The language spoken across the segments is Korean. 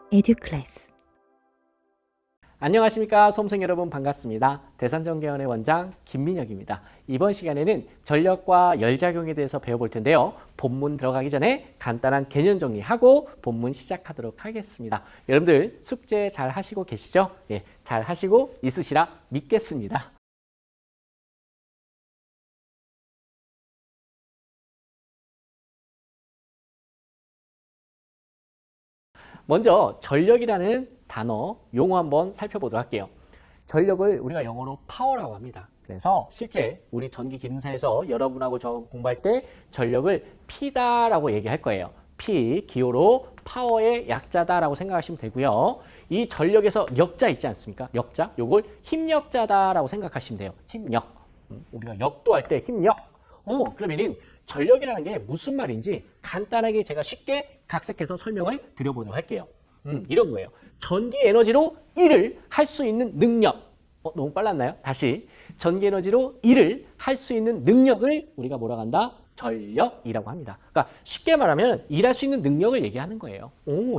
에듀클래스. 안녕하십니까 수험생 여러분, 반갑습니다. 대산전개원의 원장 김민혁입니다. 이번 시간에는 전력과 열작용에 대해서 배워볼 텐데요. 본문 들어가기 전에 간단한 개념 정리하고 본문 시작하도록 하겠습니다. 여러분들 숙제 잘 하시고 계시죠? 예, 잘 하시고 있으시라 믿겠습니다. 먼저 전력이라는 단어, 용어 한번 살펴보도록 할게요. 전력을 우리가 영어로 파워라고 합니다. 그래서 실제 우리 전기 기능사에서 여러분하고 저 공부할 때 전력을 P다라고 얘기할 거예요. P, 기호로 파워의 약자다라고 생각하시면 되고요. 이 전력에서 역자 있지 않습니까? 역자, 요걸 힘력자다라고 생각하시면 돼요. 힘력. 우리가 역도 할 때 힘력. 그러면은 전력이라는 게 무슨 말인지 간단하게 제가 쉽게 각색해서 설명을 드려보도록 할게요. 이런 거예요. 전기 에너지로 일을 할 수 있는 능력. 너무 빨랐나요? 다시. 전기 에너지로 일을 할 수 있는 능력을 우리가 뭐라고 한다? 전력이라고 합니다. 그러니까 쉽게 말하면 일할 수 있는 능력을 얘기하는 거예요.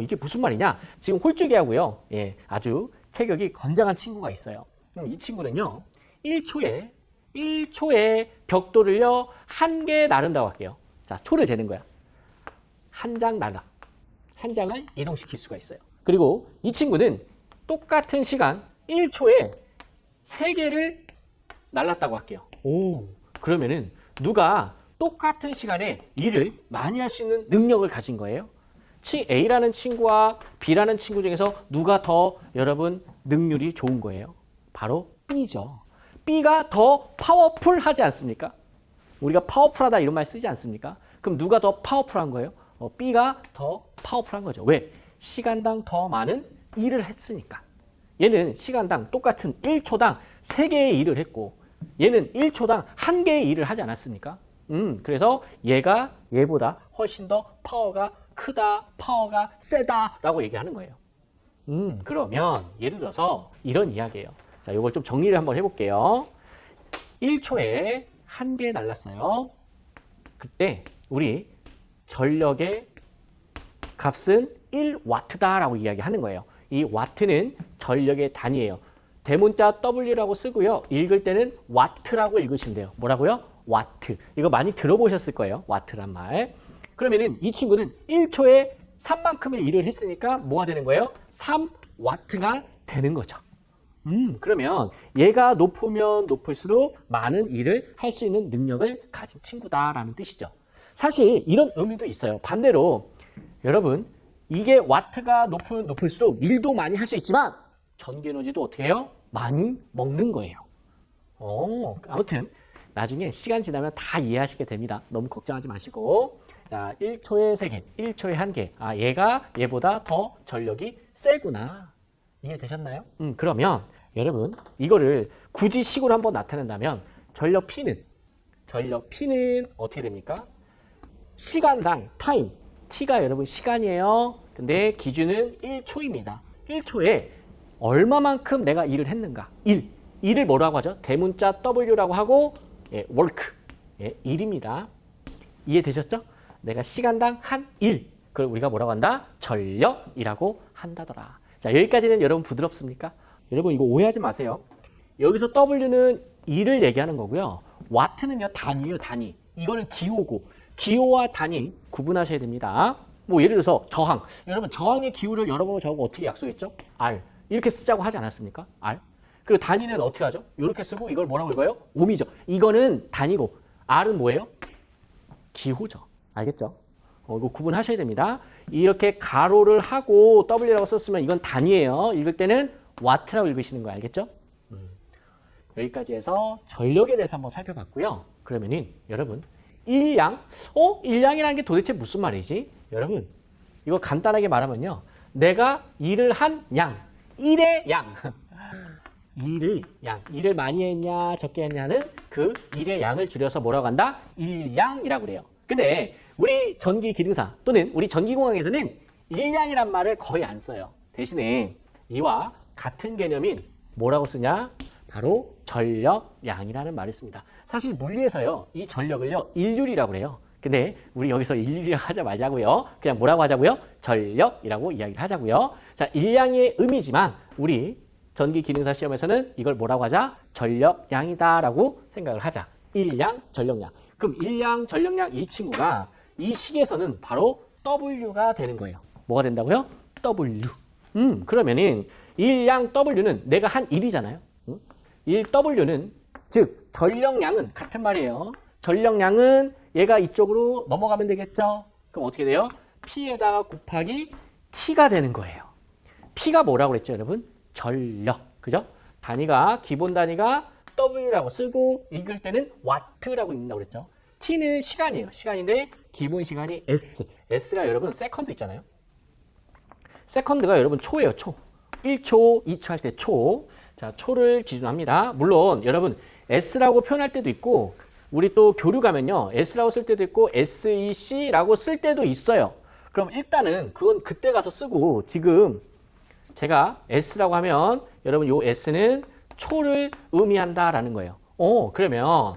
이게 무슨 말이냐? 지금 홀쭉이하고요. 예, 아주 체격이 건장한 친구가 있어요. 그럼 이 친구는요. 1초에 벽돌을요, 1개 나른다고 할게요. 자, 초를 재는 거야. 한 장 날라. 한 장을 이동시킬 수가 있어요. 그리고 이 친구는 똑같은 시간 1초에 3개를 날랐다고 할게요. 그러면은 누가 똑같은 시간에 일을 많이 할 수 있는 능력을 가진 거예요? A라는 친구와 B라는 친구 중에서 누가 더 여러분 능률이 좋은 거예요? 바로 B죠. B가 더 파워풀하지 않습니까? 우리가 파워풀하다 이런 말 쓰지 않습니까? 그럼 누가 더 파워풀한 거예요? B가 더 파워풀한 거죠. 왜? 시간당 더 많은 일을 했으니까. 얘는 시간당 똑같은 1초당 3개의 일을 했고 얘는 1초당 1개의 일을 하지 않았습니까? 그래서 얘가 얘보다 훨씬 더 파워가 크다, 파워가 세다 라고 얘기하는 거예요. 그러면 예를 들어서 이런 이야기예요. 자, 이걸 좀 정리를 한번 해볼게요. 1초에 1개 날랐어요. 그때 우리 전력의 값은 1와트다라고 이야기하는 거예요. 이 와트는 전력의 단위예요. 대문자 W라고 쓰고요. 읽을 때는 와트라고 읽으시면 돼요. 뭐라고요? 와트. 이거 많이 들어보셨을 거예요. 와트란 말. 그러면은 이 친구는 1초에 3만큼의 일을 했으니까 뭐가 되는 거예요? 3와트가 되는 거죠. 그러면 얘가 높으면 높을수록 많은 일을 할 수 있는 능력을 가진 친구다라는 뜻이죠. 사실 이런 의미도 있어요. 반대로 여러분 이게 와트가 높으면 높을수록 일도 많이 할 수 있지만 전기 에너지도 어떻게 해요? 많이 먹는 거예요. 아무튼 나중에 시간 지나면 다 이해하시게 됩니다. 너무 걱정하지 마시고. 자, 1초에 3개, 1초에 1개. 아, 얘가 얘보다 더 전력이 세구나. 이해되셨나요? 그러면 여러분 이거를 굳이 식으로 한번 나타낸다면 전력 P는 어떻게 됩니까? 시간당 타임. T가 여러분 시간이에요. 근데 기준은 1초입니다. 1초에 얼마만큼 내가 일을 했는가? 일을 뭐라고 하죠? 대문자 W라고 하고 work, 일입니다. 이해되셨죠? 내가 시간당 한 일, 그걸 우리가 뭐라고 한다? 전력이라고 한다더라. 자, 여기까지는 여러분 부드럽습니까? 여러분 이거 오해하지 마세요. 여기서 W는 일을 얘기하는 거고요. 와트는요 단위예요, 단위. 이거는 기호고 기호와 단위 구분하셔야 됩니다. 뭐 예를 들어서 저항. 여러분 저항의 기호를 여러분 저하고 어떻게 약속했죠? R. 이렇게 쓰자고 하지 않았습니까? R. 그리고 단위는 어떻게 하죠? 이렇게 쓰고 이걸 뭐라고 읽어요? 옴이죠. 이거는 단위고 R은 뭐예요? 기호죠. 알겠죠? 이거 구분하셔야 됩니다. 이렇게 가로를 하고 W라고 썼으면 이건 단위예요. 읽을 때는 와트라고 읽으시는 거 알겠죠? 여기까지 해서 전력에 대해서 한번 살펴봤고요. 그러면은 여러분 일량? 일량이라는 게 도대체 무슨 말이지? 여러분 이거 간단하게 말하면요. 내가 일을 한 양, 일의 양. 일을 많이 했냐 적게 했냐는 그 일의 양을 줄여서 뭐라고 한다? 일량이라고 그래요. 근데 우리 전기 기능사 또는 우리 전기공학에서는 일량이란 말을 거의 안 써요. 대신에 이와 같은 개념인 뭐라고 쓰냐? 바로 전력량이라는 말을 씁니다. 사실 물리에서요, 이 전력을요, 일률이라고 해요. 근데 우리 여기서 일량 하자 말자고요. 그냥 뭐라고 하자고요? 전력이라고 이야기를 하자고요. 자, 일량의 의미지만 우리 전기 기능사 시험에서는 이걸 뭐라고 하자? 전력량이다라고 생각을 하자. 일량, 전력량. 그럼 일량, 전력량 이 친구가 이 식에서는 바로 W가 되는 거예요. 뭐가 된다고요? W. 그러면은 일량 W는 내가 한 1이잖아요. 1W는 즉 전력량은 같은 말이에요. 전력량은 얘가 이쪽으로 넘어가면 되겠죠? 그럼 어떻게 돼요? P에다가 곱하기 T가 되는 거예요. P가 뭐라고 그랬죠, 여러분? 전력. 그죠? 단위가, 기본 단위가 W라고 쓰고 읽을 때는 와트라고 읽는다고 그랬죠. T는 시간이에요. 시간인데 기본 시간이 S. S가 여러분 세컨드 있잖아요. 세컨드가 여러분 초예요, 초. 1초, 2초 할 때 초. 자, 초를 기준으로 합니다. 물론 여러분 S라고 표현할 때도 있고 우리 또 교류 가면요. S라고 쓸 때도 있고 SEC라고 쓸 때도 있어요. 그럼 일단은 그건 그때 가서 쓰고 지금 제가 S라고 하면 여러분 요 S는 초를 의미한다라는 거예요. 그러면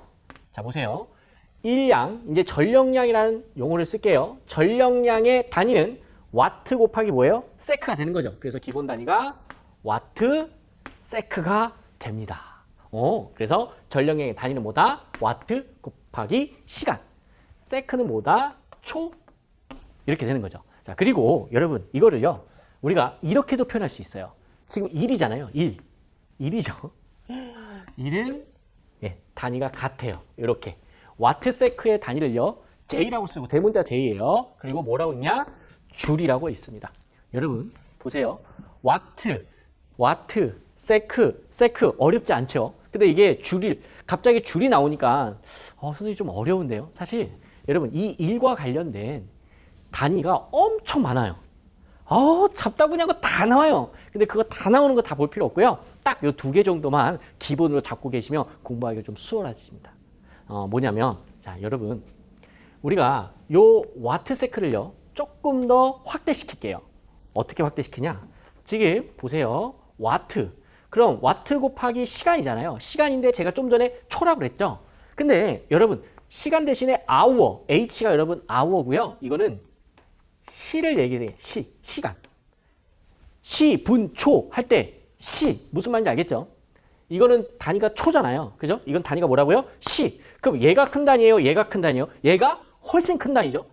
자 보세요. 일량, 이제 전력량이라는 용어를 쓸게요. 전력량의 단위는 와트 곱하기 뭐예요? 세크가 되는 거죠. 그래서 기본 단위가 와트 세크가 됩니다. 그래서 전력량의 단위는 뭐다? 와트 곱하기 시간. 세크는 뭐다? 초. 이렇게 되는 거죠. 자, 그리고 여러분 이거를요. 우리가 이렇게도 표현할 수 있어요. 지금 1이잖아요. 1. 1이죠. 1은 예, 단위가 같아요. 이렇게. 와트 세크의 단위를요. J라고 쓰고 대문자 J예요. 그리고 뭐라고 있냐? 줄이라고 있습니다. 여러분 보세요. 와트, 세크 어렵지 않죠? 근데 이게 갑자기 줄이 나오니까 선생님 좀 어려운데요. 사실 여러분 이 일과 관련된 단위가 엄청 많아요. 잡다구니 한 거 다 나와요. 근데 그거 다 나오는 거 다 볼 필요 없고요. 딱 요 2개 정도만 기본으로 잡고 계시면 공부하기가 좀 수월해집니다. 뭐냐면 자 여러분 우리가 요 와트 세크를요 조금 더 확대시킬게요. 어떻게 확대시키냐? 지금 보세요. 와트. 그럼 와트 곱하기 시간이잖아요. 시간인데 제가 좀 전에 초라고 그랬죠. 근데 여러분 시간 대신에 아워. H가 여러분 아워고요. 이거는 시를 얘기해요. 시간. 시, 분, 초 할 때 시. 무슨 말인지 알겠죠? 이거는 단위가 초잖아요. 그죠? 이건 단위가 뭐라고요? 시. 그럼 얘가 큰 단위예요? 얘가 큰 단위예요? 얘가 훨씬 큰 단위죠.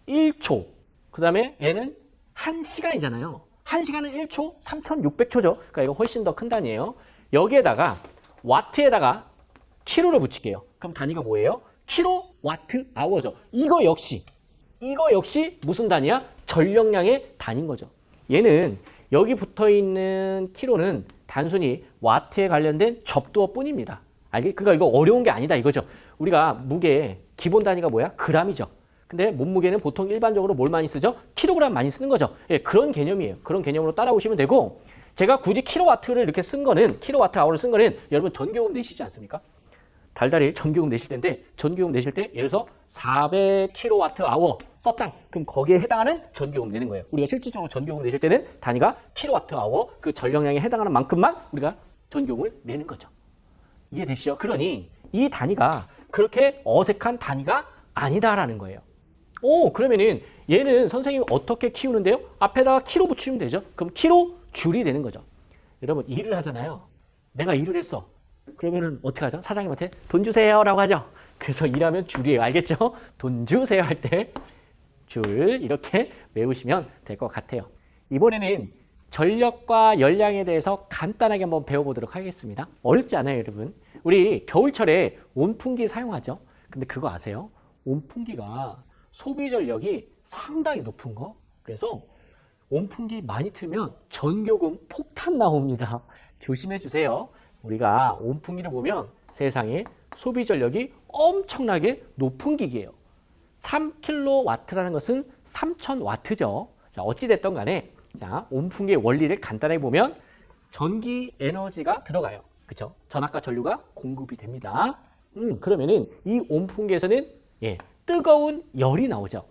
1초. 그 다음에 얘는 1시간이잖아요. 1시간은 1초 3600초죠. 그러니까 이거 훨씬 더 큰 단위예요. 여기에다가 와트에다가 킬로를 붙일게요. 그럼 단위가 뭐예요? 킬로와트 아워죠. 이거 역시 무슨 단위야? 전력량의 단위인 거죠. 얘는 여기 붙어있는 킬로는 단순히 와트에 관련된 접두어 뿐입니다. 그러니까 이거 어려운 게 아니다 이거죠. 우리가 무게 기본 단위가 뭐야? 그람이죠. 근데 몸무게는 보통 일반적으로 뭘 많이 쓰죠? 킬로그램 많이 쓰는 거죠. 예, 그런 개념이에요. 그런 개념으로 따라오시면 되고 제가 굳이 킬로와트를 이렇게 쓴 거는 킬로와트 아워를 쓴 거는 여러분 전교금 내시지 않습니까? 달달이 전교금 내실 텐데 전교금 내실 때 예를 들어서 400킬로와트 아워 썼다. 그럼 거기에 해당하는 전교금 내는 거예요. 우리가 실질적으로 전교금 내실 때는 단위가 킬로와트 아워 그 전력량에 해당하는 만큼만 우리가 전교금을 내는 거죠. 이해되시죠? 그러니 이 단위가 그렇게 어색한 단위가 아니다라는 거예요. 그러면은 얘는 선생님이 어떻게 키우는데요? 앞에다가 키로 붙이면 되죠. 그럼 키로 줄이 되는 거죠. 여러분 일을 하잖아요. 내가 일을 했어. 그러면은 어떻게 하죠? 사장님한테 돈 주세요라고 하죠. 그래서 일하면 줄이에요. 알겠죠? 돈 주세요 할 때 줄 이렇게 외우시면 될 것 같아요. 이번에는 전력과 열량에 대해서 간단하게 한번 배워보도록 하겠습니다. 어렵지 않아요, 여러분. 우리 겨울철에 온풍기 사용하죠. 근데 그거 아세요? 온풍기가 소비 전력이 상당히 높은 거. 그래서 온풍기 많이 틀면 전교금 폭탄 나옵니다. 조심해 주세요. 우리가 온풍기를 보면 세상에 소비 전력이 엄청나게 높은 기기예요. 3kW라는 것은 3000W죠. 자, 어찌됐든 간에 자, 온풍기의 원리를 간단하게 보면 전기 에너지가 들어가요. 그쵸? 전압과 전류가 공급이 됩니다. 그러면은 이 온풍기에서는 예, 뜨거운 열이 나오죠.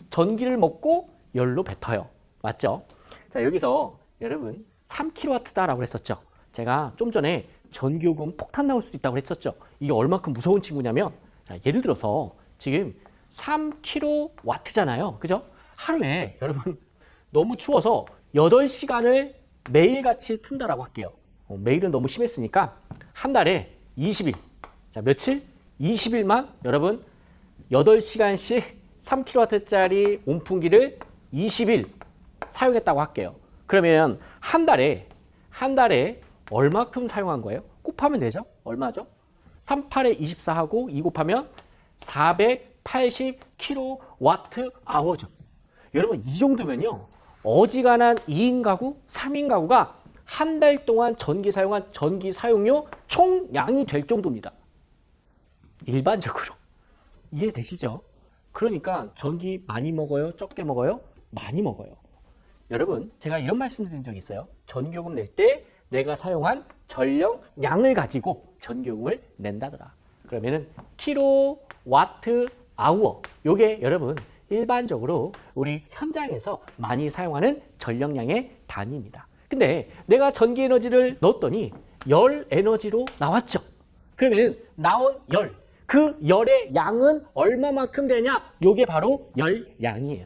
전기를 먹고 열로 뱉어요. 맞죠? 자, 여기서 여러분 3kW다라고 했었죠. 제가 좀 전에 전기요금 폭탄 나올 수 있다고 했었죠. 이게 얼마큼 무서운 친구냐면 자, 예를 들어서 지금 3kW잖아요. 그죠? 하루에 여러분 너무 추워서 8시간을 매일같이 튼다라고 할게요. 매일은 너무 심했으니까 한 달에 20일. 자, 며칠? 20일만 여러분 8시간씩 3kW짜리 온풍기를 20일 사용했다고 할게요. 그러면 한 달에 얼마큼 사용한 거예요? 곱하면 되죠? 얼마죠? 38에 24하고 2 곱하면 480kWh죠. 여러분 이 정도면요. 어지간한 2인 가구, 3인 가구가 한 달 동안 전기 사용한 전기 사용료 총량이 될 정도입니다. 일반적으로. 이해되시죠? 그러니까 전기 많이 먹어요? 적게 먹어요? 많이 먹어요. 여러분 제가 이런 말씀 드린 적이 있어요. 전기요금 낼 때 내가 사용한 전력량을 가지고 전기요금을 낸다더라. 그러면은 킬로와트 아워. 요게 여러분 일반적으로 우리 현장에서 많이 사용하는 전력량의 단위입니다. 근데 내가 전기 에너지를 넣었더니 열 에너지로 나왔죠. 그러면 나온 열, 그 열의 양은 얼마만큼 되냐? 요게 바로 열량이에요.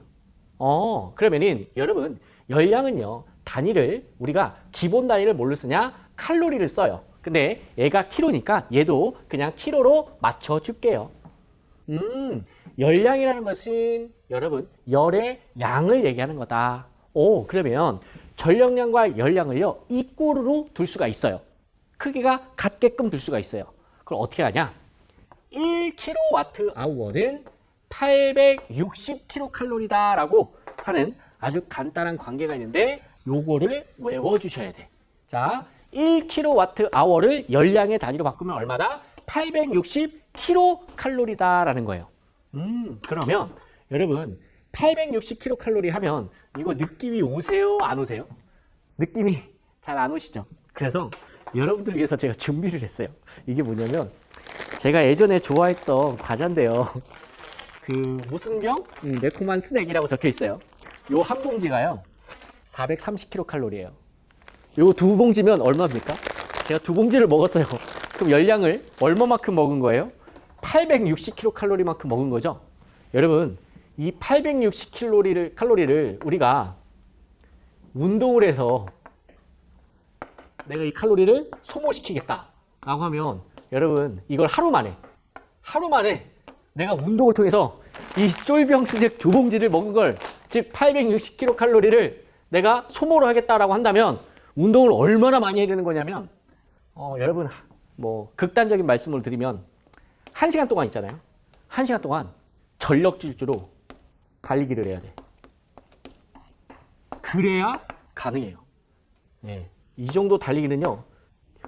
그러면은 여러분 열량은요 단위를 우리가 기본 단위를 뭘로 쓰냐? 칼로리를 써요. 근데 얘가 킬로니까 얘도 그냥 킬로로 맞춰줄게요. 열량이라는 것은 여러분 열의 양을 얘기하는 거다. 그러면 전력량과 열량을요 이꼴으로 둘 수가 있어요. 크기가 같게끔 둘 수가 있어요. 그럼 어떻게 하냐? 1kWh는 860kcal다 라고 하는 아주 간단한 관계가 있는데 요거를 외워주셔야 돼. 자, 1kWh를 열량의 단위로 바꾸면 얼마다? 860kcal다 라는 거예요. 그러면 여러분 860kcal 하면 이거 느낌이 오세요? 안 오세요? 느낌이 잘 안 오시죠? 그래서 여러분들 위해서 제가 준비를 했어요. 이게 뭐냐면 제가 예전에 좋아했던 과자인데요. 그 무슨 병? 매콤한 스낵이라고 적혀 있어요. 요 한 봉지가요 430kcal예요. 요 두 봉지면 얼마입니까? 제가 두 봉지를 먹었어요. 그럼 열량을 얼마만큼 먹은 거예요? 860kcal만큼 먹은 거죠. 여러분 이 860kcal를 우리가 운동을 해서 내가 이 칼로리를 소모시키겠다 라고 하면 여러분 이걸 하루 만에 내가 운동을 통해서 이 쫄병 스낵 두 봉지를 먹은 걸 즉 860kcal를 내가 소모를 하겠다라고 한다면 운동을 얼마나 많이 해야 되는 거냐면 여러분 뭐 극단적인 말씀을 드리면 1시간 동안 있잖아요. 1시간 동안 전력 질주로 달리기를 해야 돼. 그래야 가능해요. 네. 이 정도 달리기는요.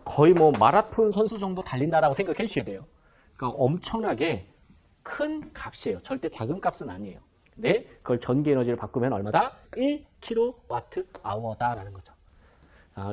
거의 뭐 마라톤 선수 정도 달린다라고 생각해 주셔야 돼요. 그러니까 엄청나게 큰 값이에요. 절대 작은 값은 아니에요. 근데 그걸 전기 에너지를 바꾸면 얼마다? 1kWh다라는 거죠.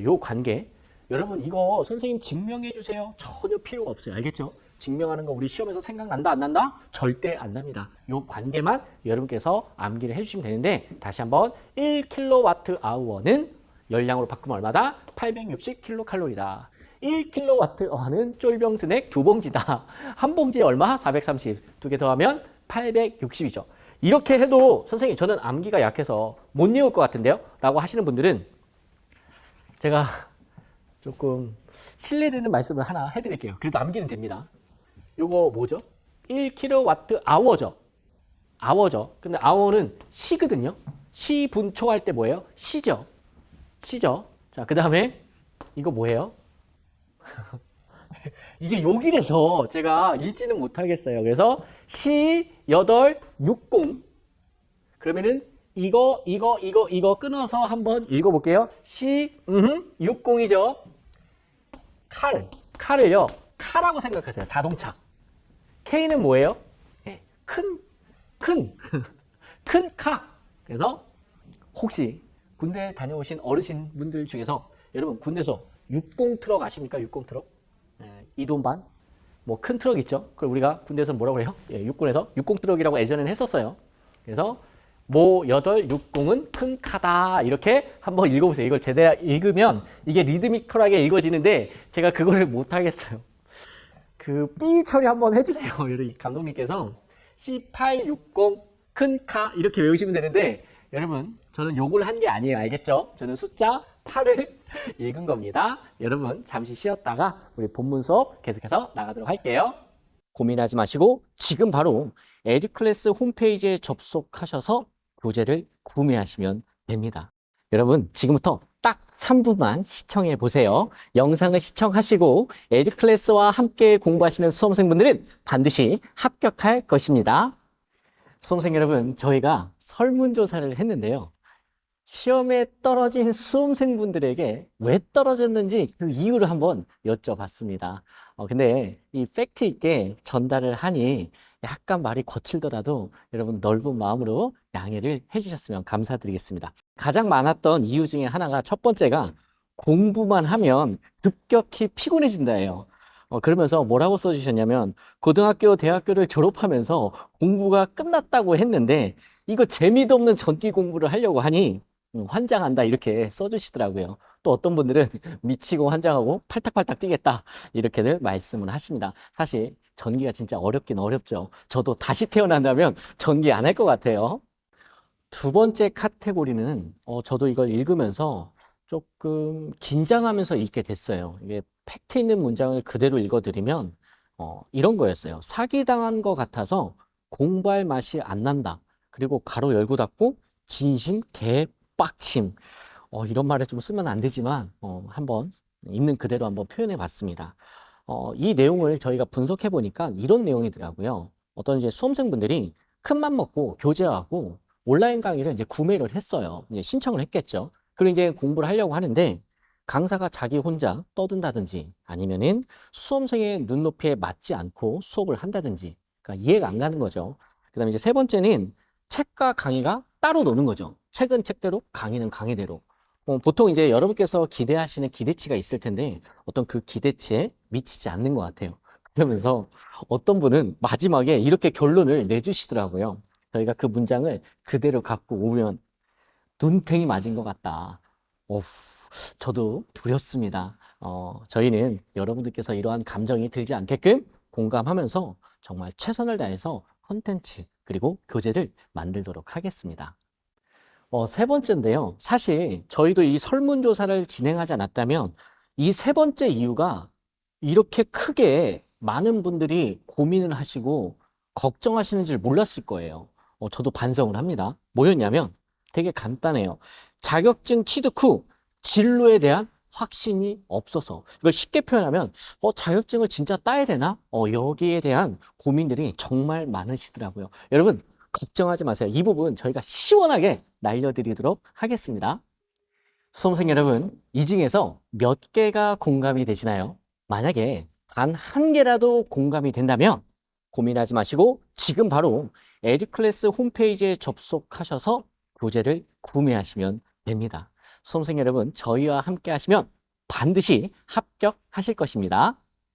요 관계. 여러분 이거 선생님 증명해 주세요. 전혀 필요가 없어요. 알겠죠? 증명하는 거 우리 시험에서 생각난다 안 난다? 절대 안 납니다. 요 관계만 여러분께서 암기를 해주시면 되는데 다시 한번 1kWh는 열량으로 바꾸면 얼마다? 860kcal다. 1kWh는 쫄병 스낵 두 봉지다. 한 봉지에 얼마? 430. 두 개 더하면 860이죠. 이렇게 해도 선생님 저는 암기가 약해서 못 외울 것 같은데요? 라고 하시는 분들은 제가 조금 신뢰되는 말씀을 하나 해드릴게요. 그래도 암기는 됩니다. 요거 뭐죠? 1kWh죠. 아워죠. 근데 아워는 시거든요. 시 분초할 때 뭐예요? 시죠. 시죠. 자, 그 다음에 이거 뭐예요? 이게 여기에서 제가 읽지는 못하겠어요. 그래서 시, 8, 60. 그러면은 이거 끊어서 한번 읽어볼게요. 시, 60이죠. 칼을요. 카라고 생각하세요. 자동차. K는 뭐예요? 네, 큰 카. 그래서 혹시 군대 다녀오신 어르신분들 중에서 여러분 군대에서 60 트럭 아십니까? 60 트럭? 네, 이돈반? 뭐 큰 트럭 있죠? 그걸 우리가 군대에서 뭐라고 해요? 예, 육군에서 60 트럭이라고 예전에는 했었어요. 그래서 모 8, 60은 큰 카다 이렇게 한번 읽어보세요. 이걸 제대로 읽으면 이게 리드미컬하게 읽어지는데 제가 그거를 못하겠어요. 그 삐 처리 한번 해주세요. 우리 감독님께서 1860 큰 카 이렇게 외우시면 되는데 여러분 저는 요걸 한 게 아니에요. 알겠죠? 저는 숫자 8을 읽은 겁니다. 여러분 잠시 쉬었다가 우리 본문 수업 계속해서 나가도록 할게요. 고민하지 마시고 지금 바로 에듀클래스 홈페이지에 접속하셔서 교재를 구매하시면 됩니다. 여러분 지금부터 딱 3분만 시청해 보세요. 영상을 시청하시고 에듀클래스와 함께 공부하시는 수험생분들은 반드시 합격할 것입니다. 수험생 여러분, 저희가 설문조사를 했는데요. 시험에 떨어진 수험생분들에게 왜 떨어졌는지 그 이유를 한번 여쭤봤습니다. 근데 이 팩트 있게 전달을 하니 약간 말이 거칠더라도 여러분 넓은 마음으로 양해를 해주셨으면 감사드리겠습니다. 가장 많았던 이유 중에 하나가 첫 번째가 공부만 하면 급격히 피곤해진다예요. 그러면서 뭐라고 써주셨냐면 고등학교, 대학교를 졸업하면서 공부가 끝났다고 했는데 이거 재미도 없는 전기 공부를 하려고 하니 환장한다 이렇게 써주시더라고요. 또 어떤 분들은 미치고 환장하고 팔딱팔딱 뛰겠다 이렇게들 말씀을 하십니다. 사실 전기가 진짜 어렵긴 어렵죠. 저도 다시 태어난다면 전기 안 할 것 같아요. 두 번째 카테고리는 저도 이걸 읽으면서 조금 긴장하면서 읽게 됐어요. 이게 팩트 있는 문장을 그대로 읽어드리면 이런 거였어요. 사기당한 것 같아서 공부할 맛이 안 난다. 그리고 가로 열고 닫고 진심 개빡침. 이런 말을 좀 쓰면 안 되지만 한번 있는 그대로 한번 표현해 봤습니다. 이 내용을 저희가 분석해 보니까 이런 내용이더라고요. 어떤 이제 수험생분들이 큰 맘 먹고 교재하고 온라인 강의를 이제 구매를 했어요. 이제 신청을 했겠죠. 그리고 이제 공부를 하려고 하는데 강사가 자기 혼자 떠든다든지 아니면은 수험생의 눈높이에 맞지 않고 수업을 한다든지 그러니까 이해가 안 가는 거죠. 그다음에 이제 세 번째는 책과 강의가 따로 노는 거죠. 책은 책대로, 강의는 강의대로. 보통 이제 여러분께서 기대하시는 기대치가 있을 텐데 어떤 그 기대치에 미치지 않는 것 같아요. 그러면서 어떤 분은 마지막에 이렇게 결론을 내주시더라고요. 저희가 그 문장을 그대로 갖고 오면 눈탱이 맞은 것 같다. 저도 두렵습니다. 저희는 여러분들께서 이러한 감정이 들지 않게끔 공감하면서 정말 최선을 다해서 컨텐츠 그리고 교재를 만들도록 하겠습니다. 세 번째인데요. 사실 저희도 이 설문조사를 진행하지 않았다면 이 세 번째 이유가 이렇게 크게 많은 분들이 고민을 하시고 걱정하시는 줄 몰랐을 거예요. 저도 반성을 합니다. 뭐였냐면 되게 간단해요. 자격증 취득 후 진로에 대한 확신이 없어서 이걸 쉽게 표현하면 자격증을 진짜 따야 되나? 여기에 대한 고민들이 정말 많으시더라고요. 여러분 걱정하지 마세요. 이 부분 저희가 시원하게 날려드리도록 하겠습니다. 수험생 여러분, 이 중에서 몇 개가 공감이 되시나요? 만약에 단 한 개라도 공감이 된다면 고민하지 마시고 지금 바로 에듀클래스 홈페이지에 접속하셔서 교재를 구매하시면 됩니다. 수험생 여러분, 저희와 함께 하시면 반드시 합격하실 것입니다.